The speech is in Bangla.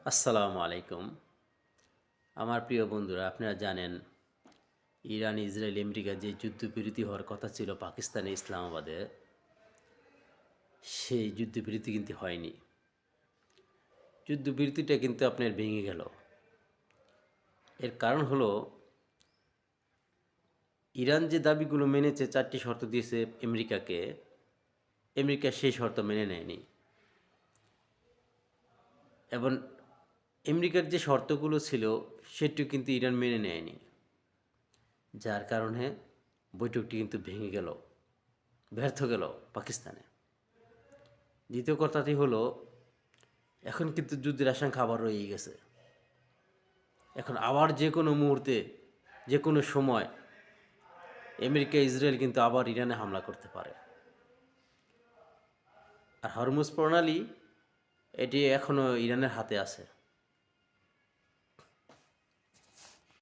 আসসালামু আলাইকুম। আমার প্রিয় বন্ধুরা, আপনারা জানেন ইরান, ইসরায়েল, আমেরিকা যে যুদ্ধবিরতি হওয়ার কথা ছিল পাকিস্তানে ইসলামাবাদে, সেই যুদ্ধবিরতি কিন্তু হয়নি। যুদ্ধবিরতিটা কিন্তু আপনার ভেঙে গেল। এর কারণ হলো ইরান যে দাবিগুলো মেনেছে, 4টি শর্ত দিয়েছে আমেরিকাকে, আমেরিকা সেই শর্ত মেনে নেয়নি। এবং আমেরিকার যে শর্তগুলো ছিল সেটিও কিন্তু ইরান মেনে নেয়নি, যার কারণে বৈঠকটি কিন্তু ভেঙে গেল, ব্যর্থ গেল পাকিস্তানে। দ্বিতীয় কথাটি হলো, এখন কিন্তু যুদ্ধের আশঙ্কা আবার রয়েই গেছে। এখন আবার যে কোনো মুহূর্তে, যে কোনো সময় আমেরিকা ইসরায়েল কিন্তু আবার ইরানে হামলা করতে পারে। আর হরমুজ প্রণালী এটি এখনও ইরানের হাতে আছে।